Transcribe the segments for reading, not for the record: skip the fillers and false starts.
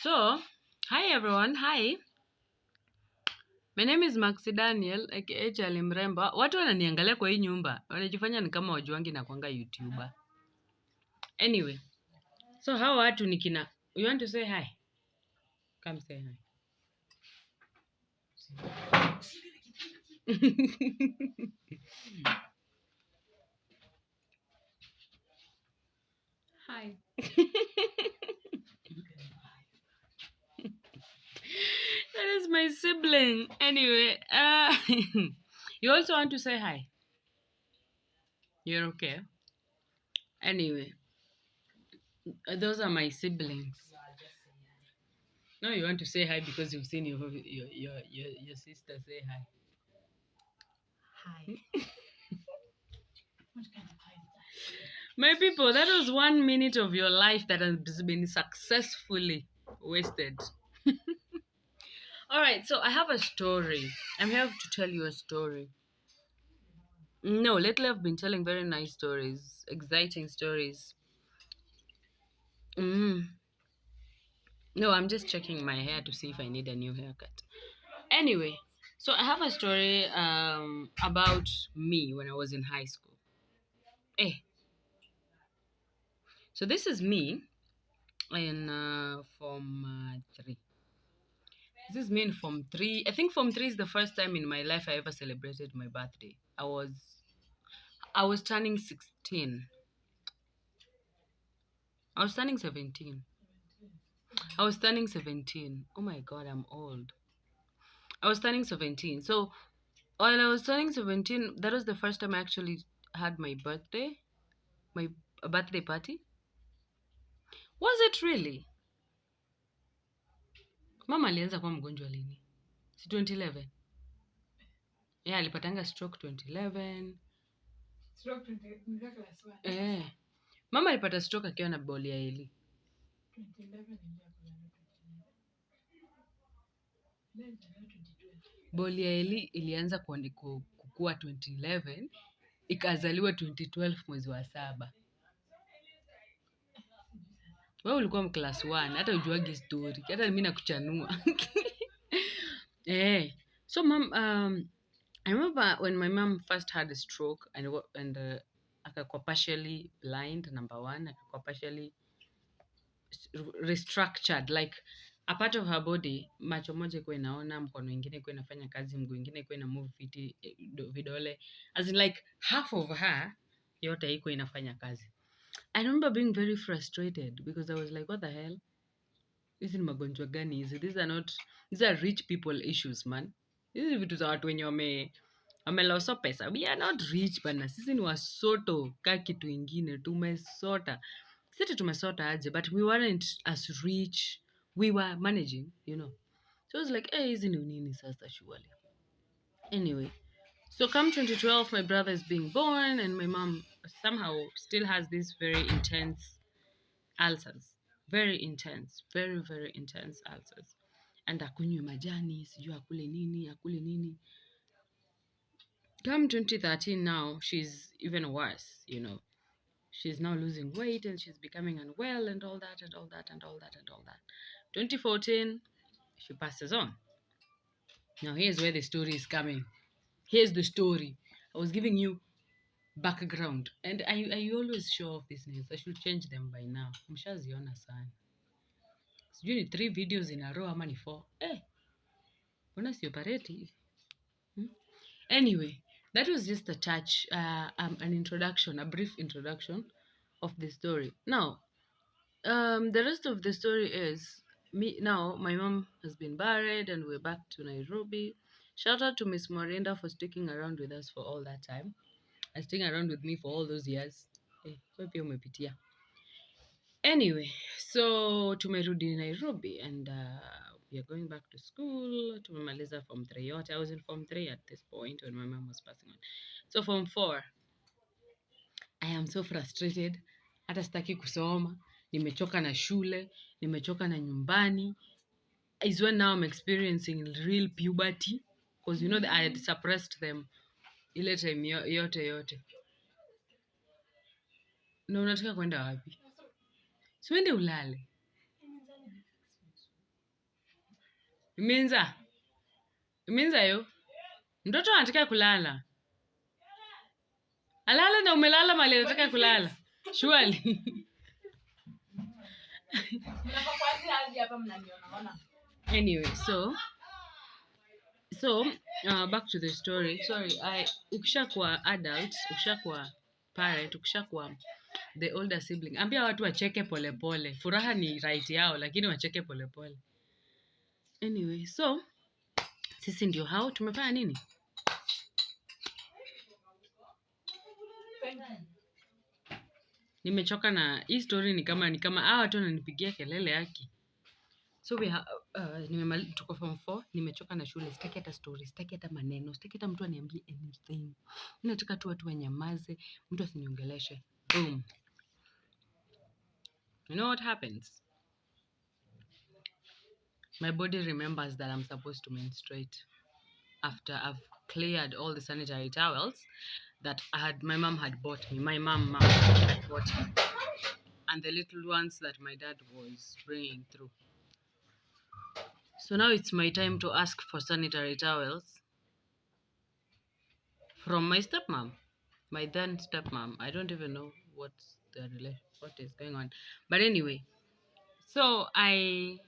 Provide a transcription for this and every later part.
So, hi everyone, hi. My name is Maxi Daniel, aka Charlie Mremba. Watu wananiangalia kwa hii nyumba. Wanajifanya ni kama wajuangi na kwanga YouTuber. Anyway, so how watu ni kina. You want to say hi? Come say hi. Hi. That is my sibling. Anyway, you also want to say hi? You're okay? Anyway, those are my siblings. No, you want to say hi because you've seen your sister say hi. Hi. What kind of hi is that? My people, that was 1 minute of your life that has been successfully wasted. All right, so I have a story. I'm here to tell you a story. No, lately I've been telling very nice stories, exciting stories. No, I'm just checking my hair to see if I need a new haircut. Anyway, so I have a story about me when I was in high school. Eh, so this is me in Form 3. This is me in Form 3. I think Form 3 is the first time in my life I ever celebrated my birthday. I was turning 16. I was turning 17. I was turning 17. Oh my god, I'm old. I was turning 17. So while I was turning 17, that was the first time I actually had my birthday, my birthday party. Was it really? Mama alianza kuwa mgonjwa lini? Si 2011. Yeah, alipatanga stroke 2011. Stroke class 1. Mama alipata stroke akiwa na boli ya Eli. 2011 Boli ya Eli ilianza kukua 2011, ikazaliwa 2012 mwezi wa 7. Wewe ulikuwa class 1, hata ujuagi story. Hata mimi nakuchanua. So mom, I remember when my mom first had a stroke and akakuwa partially blind, number 1, akakuwa partially restructured, like a part of her body, macho moja ikuwa inaona, mkono ingine ikuwa inafanya kazi, mguu ingine ikuwa ina move vidole, as in like half of her yote haikuwa inafanya kazi. I remember being very frustrated because I was like, what the hell, hizi ni magonjwa gani hizi? These are rich people issues, man. Hizi vitu za watu wenye wameloso pesa. We are not rich bana, sisi ni wasoto ka kitu ingine, tumesota. Sisi tumesota aje, but we weren't as rich. We were managing, you know. So I was like, hey, hizi ni nini sasa surely. Anyway, so come 2012, my brother is being born and my mom somehow still has these very intense ulcers. Very intense, very, very intense ulcers. And akunywe majani, sijui akule nini. Come 2013 now, she's even worse, you know. She's now losing weight and she's becoming unwell and all that. 2014, she passes on. Now here's where the story is coming. Here's the story. I was giving you background. And I always show off these names. I should change them by now. Mshaziona sana. Sijui ni 3 videos in a row ama ni 4. Mbona sioperate? Anyway, that was just a touch, an introduction, a brief introduction of the story. Now, the rest of the story is my mom has been buried and we're back to Nairobi. Shout out to Miss Morinda for sticking around with us for all that time and sticking around with me for all those years. Anyway, so tumerudi Nairobi and we are going back to school. Tumemaliza Form 3 yote. I was in Form 3 at this point when my mom was passing on. So Form 4, I am so frustrated. Hata sitaki kusoma. Nimechoka na shule. Nimechoka na nyumbani. Is when now I'm experiencing real puberty. Because you know that I had suppressed them ile time yote. Na unataka kwenda wapi? Siwende ulale. Imeanza. Imeanza yo. Mtoto anataka kulala. Alala na umelala mali anataka kulala. Surely. Anyway, so back to the story. Sorry, ukishakuwa adult, ukishakuwa parent, ukishakuwa the older sibling, ambia watu wacheke polepole. Furaha ni right yao, lakini wacheke polepole. Anyway, so sisi ndio hao tumefanya nini? Nimechoka na hii story, ni kama watu wananipigia kelele yake. So tuko form 4, nimechoka na shule, sitaki hata stories, sitaki hata maneno, sitaki hata mtu aniambie anything. Nataka tu watu wanyamaze, mtu asiniongeleshe. Boom. You know what happens? My body remembers that I'm supposed to menstruate after I've cleared all the sanitary towels that my mom had bought me. My mom had bought me. And the little ones that my dad was bringing through. So now it's my time to ask for sanitary towels from my stepmom, my then stepmom. I don't even know what is going on. But anyway, so I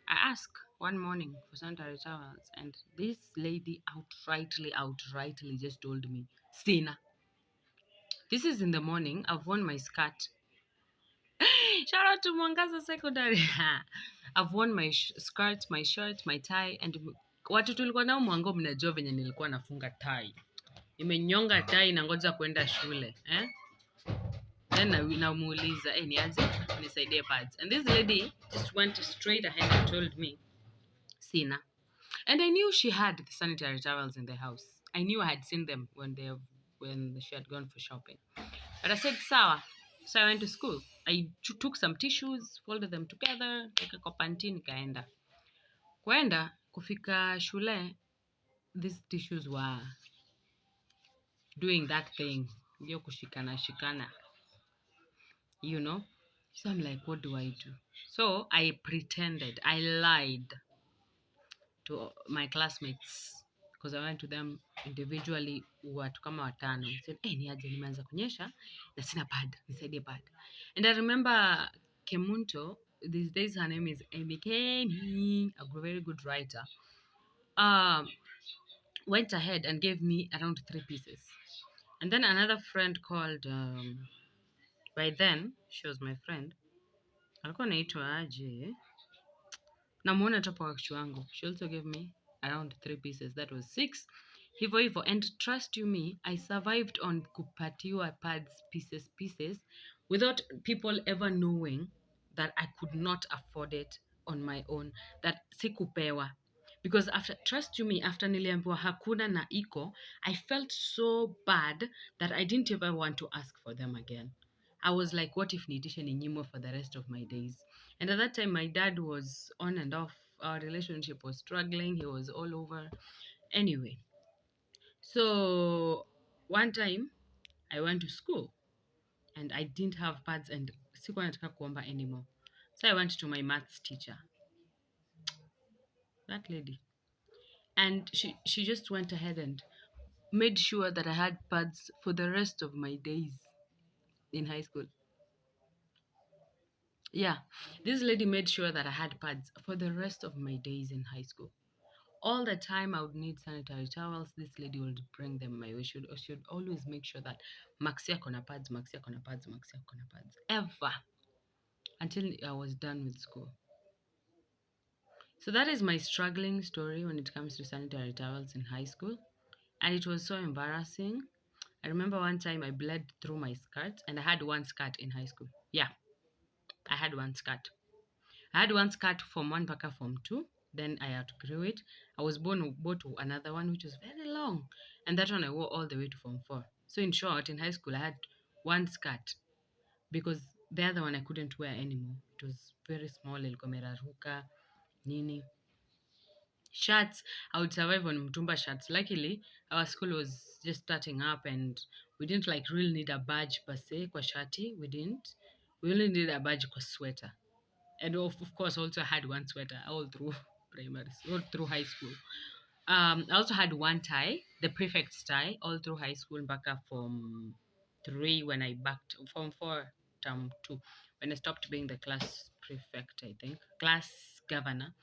asked one morning for sanitary towels, and this lady outrightly just told me, Sina. This is in the morning. I've worn my skirt. Shout out to Mwangaza Secondary. I've worn my skirt, my shirt, my tie, and watu tulikuwa nao Mwango, mnajua venye nilikuwa nafunga tie. Nimenyonga tai na ngoja kwenda shule. Then namuuliza, niaje nisaidie pads. And this lady just went straight ahead and told me, Sina. And I knew she had the sanitary towels in the house. I knew I had seen them when she had gone for shopping. But I said, sawa. So I went to school. I took some tissues, folded them together, nika kwa panty, nikaenda. Kwenda, kufika shule, these tissues were doing that thing. Hiyo shikana. You know? So I'm like, what do I do? So I pretended. I lied to my classmates because I went to them individually, watu kama watano. I said, niaje nimeanza kunyesha na sina pad, nisaidie pad. And I remember Kemunto, these days her name is Amy Kemi, a very good writer, went ahead and gave me around 3 pieces. And then another friend called, by then, she was my friend. Alikuwa anaitwa aje? Namuona topo wa kichwa wangu. She also gave me around 3 pieces. That was 6. Hivo. And trust you me, I survived on kupatiwa pads pieces without people ever knowing that I could not afford it on my own. That sikupewa. Because trust you me, after niliambiwa hakuna na iko, I felt so bad that I didn't ever want to ask for them again. I was like, what if niitishe ninyimwe for the rest of my days? And at that time, my dad was on and off. Our relationship was struggling. He was all over. Anyway, so one time, I went to school and I didn't have pads and sikuwa nataka kuomba anymore. So I went to my maths teacher, that lady. And she just went ahead and made sure that I had pads for the rest of my days in high school. Yeah, this lady made sure that I had pads for the rest of my days in high school. All the time I would need sanitary towels, this lady would bring them my way. She would always make sure that Maxia kona pads, ever, until I was done with school. So that is my struggling story when it comes to sanitary towels in high school. And it was so embarrassing. I remember one time I bled through my skirt, and I had one skirt in high school. Yeah, I had one skirt. I had one skirt from 1 mpaka form 2. Then I outgrew it. I was bought another one which was very long. And that one I wore all the way to form 4. So in short, in high school, I had one skirt because the other one I couldn't wear anymore. It was very small. Ilikuwa imeraruka, nini. Shirts, I would survive on mtumba shirts. Luckily, our school was just starting up and we didn't like really need a badge per se kwa shati. We didn't. We only needed a badge kwa sweater. And of course, also had one sweater all through. primary school, or through high school. I also had one tie, the prefect's tie, all through high school, back up from 3 when I backed from 4 term 2 when I stopped being the class prefect, I think, class governor.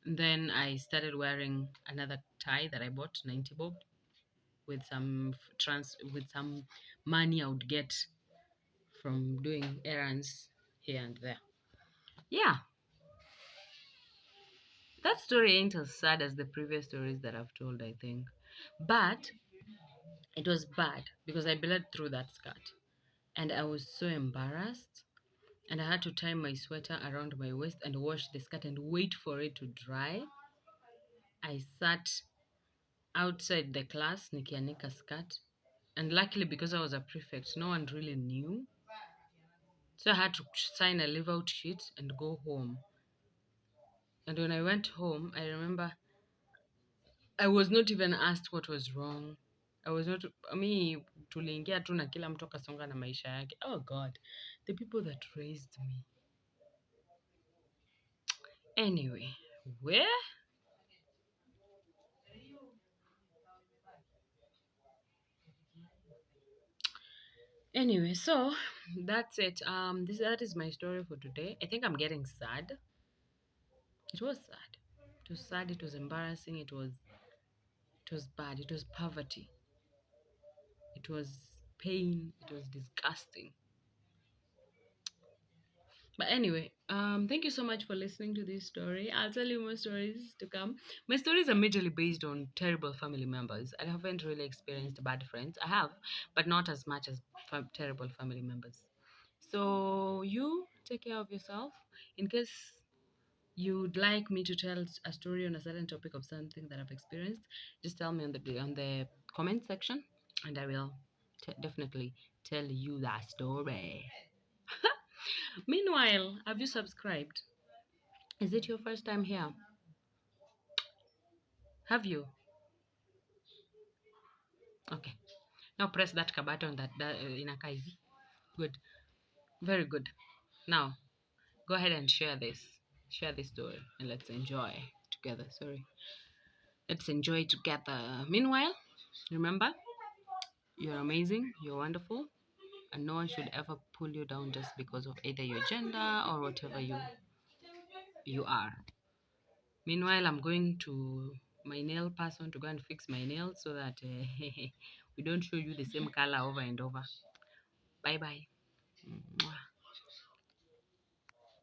Then I started wearing another tie that I bought, 90 bob, with with some money I would get from doing errands here and there. Yeah, that story ain't as sad as the previous stories that I've told, I think. But it was bad because I bled through that skirt and I was so embarrassed. And I had to tie my sweater around my waist and wash the skirt and wait for it to dry. I sat outside the class nikianika skirt. And luckily, because I was a prefect, no one really knew. So I had to sign a leave out sheet and go home. And when I went home, I remember I was not even asked what was wrong. I was not, me tuliingia tu na kila mtu akasonga na maisha yake. Oh God, the people that raised me. Anyway, where? Anyway, so that's it. That is my story for today. I think I'm getting sad. It was sad. It was sad. It was embarrassing. It was bad. It was poverty. It was pain. It was disgusting. But anyway, thank you so much for listening to this story. I'll tell you more stories to come. My stories are majorly based on terrible family members. I haven't really experienced bad friends. I have, but not as much as terrible family members. So you take care of yourself. In case you'd like me to tell a story on a certain topic of something that I've experienced, just tell me on the comment section, and I will definitely tell you that story. Meanwhile, have you subscribed? Is it your first time here? Have you? Okay. Now press that button that inakaa hivi. Good. Very good. Now go ahead and share this. Share this story and let's enjoy together. Sorry. Let's enjoy together. Meanwhile, remember, you're amazing, you're wonderful, and no one should ever pull you down just because of either your gender or whatever you are. Meanwhile, I'm going to my nail person to go and fix my nails so that we don't show you the same color over and over. Bye bye. Mwah.